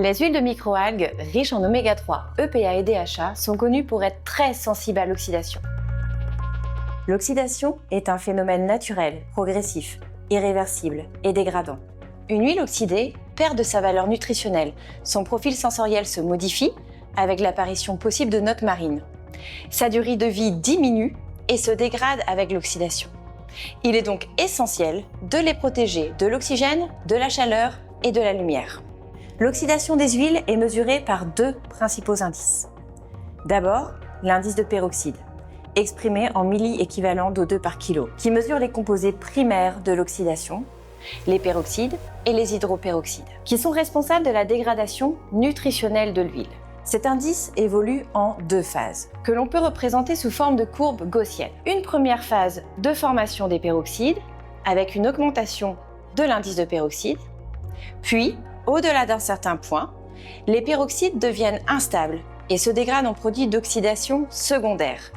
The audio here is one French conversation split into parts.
Les huiles de microalgues riches en oméga 3, EPA et DHA sont connues pour être très sensibles à l'oxydation. L'oxydation est un phénomène naturel, progressif, irréversible et dégradant. Une huile oxydée perd de sa valeur nutritionnelle, son profil sensoriel se modifie avec l'apparition possible de notes marines. Sa durée de vie diminue et se dégrade avec l'oxydation. Il est donc essentiel de les protéger de l'oxygène, de la chaleur et de la lumière. L'oxydation des huiles est mesurée par deux principaux indices. D'abord, l'indice de peroxyde, exprimé en milli-équivalent d'O2 par kilo, qui mesure les composés primaires de l'oxydation, les peroxydes et les hydroperoxydes, qui sont responsables de la dégradation nutritionnelle de l'huile. Cet indice évolue en deux phases, que l'on peut représenter sous forme de courbe gaussienne. Une première phase de formation des peroxydes, avec une augmentation de l'indice de peroxyde, puis, au-delà d'un certain point, les peroxydes deviennent instables et se dégradent en produits d'oxydation secondaire,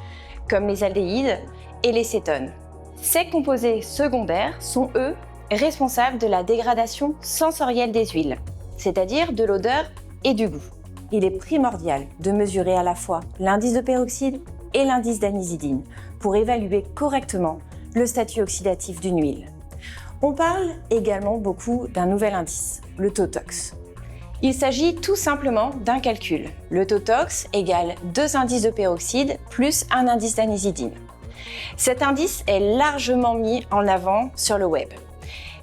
comme les aldéhydes et les cétones. Ces composés secondaires sont, eux, responsables de la dégradation sensorielle des huiles, c'est-à-dire de l'odeur et du goût. Il est primordial de mesurer à la fois l'indice de peroxyde et l'indice d'anisidine pour évaluer correctement le statut oxydatif d'une huile. On parle également beaucoup d'un nouvel indice, le taux-tox. Il s'agit tout simplement d'un calcul. Le taux-tox égale 2 indices de peroxyde plus un indice d'anisidine. Cet indice est largement mis en avant sur le web.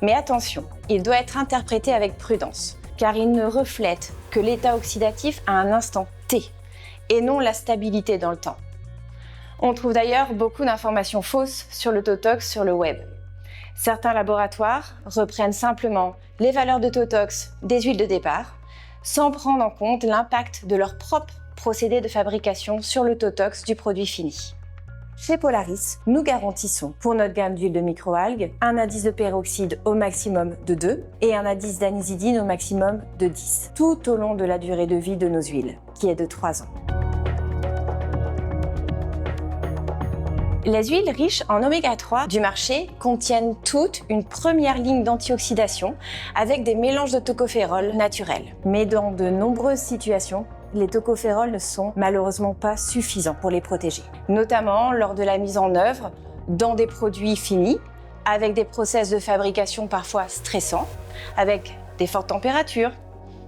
Mais attention, il doit être interprété avec prudence, car il ne reflète que l'état oxydatif à un instant T, et non la stabilité dans le temps. On trouve d'ailleurs beaucoup d'informations fausses sur le taux-tox sur le web. Certains laboratoires reprennent simplement les valeurs de taux-tox des huiles de départ, sans prendre en compte l'impact de leur propre procédé de fabrication sur le taux-tox du produit fini. Chez Polaris, nous garantissons pour notre gamme d'huile de microalgues un indice de peroxyde au maximum de 2 et un indice d'anisidine au maximum de 10, tout au long de la durée de vie de nos huiles, qui est de 3 ans. Les huiles riches en oméga 3 du marché contiennent toutes une première ligne d'antioxydation avec des mélanges de tocophérols naturels. Mais dans de nombreuses situations, les tocophérols ne sont malheureusement pas suffisants pour les protéger, notamment lors de la mise en œuvre dans des produits finis, avec des process de fabrication parfois stressants, avec des fortes températures,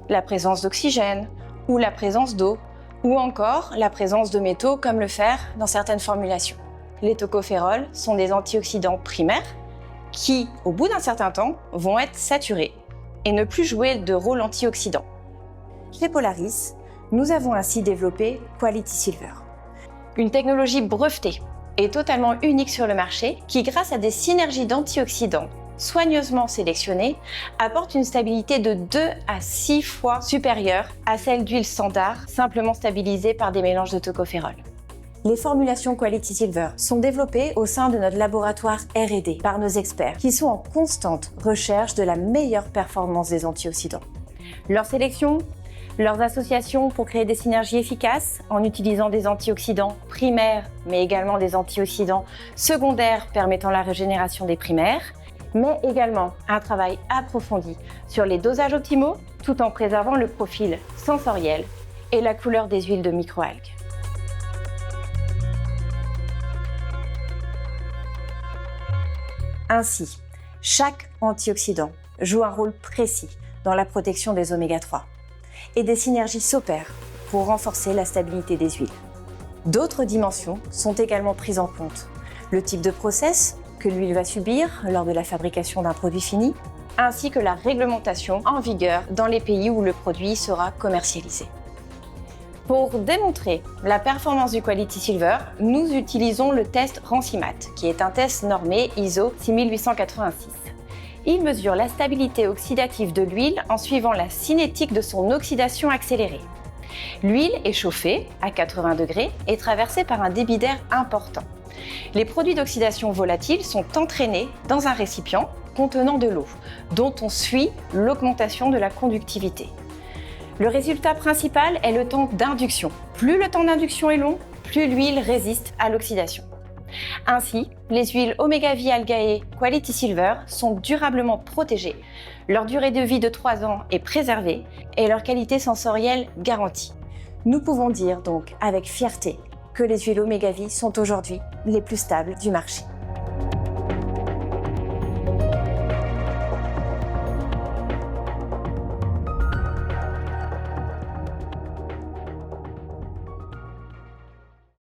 la présence d'oxygène ou la présence d'eau, ou encore la présence de métaux comme le fer dans certaines formulations. Les tocophérols sont des antioxydants primaires qui, au bout d'un certain temps, vont être saturés et ne plus jouer de rôle antioxydant. Chez Polaris, nous avons ainsi développé Quality Silver, une technologie brevetée et totalement unique sur le marché qui, grâce à des synergies d'antioxydants soigneusement sélectionnés, apporte une stabilité de 2 à 6 fois supérieure à celle d'huile standard, simplement stabilisée par des mélanges de tocophérols. Les formulations Quality Silver sont développées au sein de notre laboratoire R&D par nos experts qui sont en constante recherche de la meilleure performance des antioxydants. Leur sélection, leurs associations pour créer des synergies efficaces en utilisant des antioxydants primaires mais également des antioxydants secondaires permettant la régénération des primaires, mais également un travail approfondi sur les dosages optimaux tout en préservant le profil sensoriel et la couleur des huiles de microalgues. Ainsi, chaque antioxydant joue un rôle précis dans la protection des oméga 3 et des synergies s'opèrent pour renforcer la stabilité des huiles. D'autres dimensions sont également prises en compte. Le type de process que l'huile va subir lors de la fabrication d'un produit fini, ainsi que la réglementation en vigueur dans les pays où le produit sera commercialisé. Pour démontrer la performance du Quality Silver, nous utilisons le test Rancimat, qui est un test normé ISO 6886. Il mesure la stabilité oxydative de l'huile en suivant la cinétique de son oxydation accélérée. L'huile est chauffée à 80 degrés et traversée par un débit d'air important. Les produits d'oxydation volatile sont entraînés dans un récipient contenant de l'eau, dont on suit l'augmentation de la conductivité. Le résultat principal est le temps d'induction. Plus le temps d'induction est long, plus l'huile résiste à l'oxydation. Ainsi, les huiles Omega Vie Algae Quality Silver sont durablement protégées, leur durée de vie de 3 ans est préservée et leur qualité sensorielle garantie. Nous pouvons dire donc avec fierté que les huiles Omega Vie sont aujourd'hui les plus stables du marché.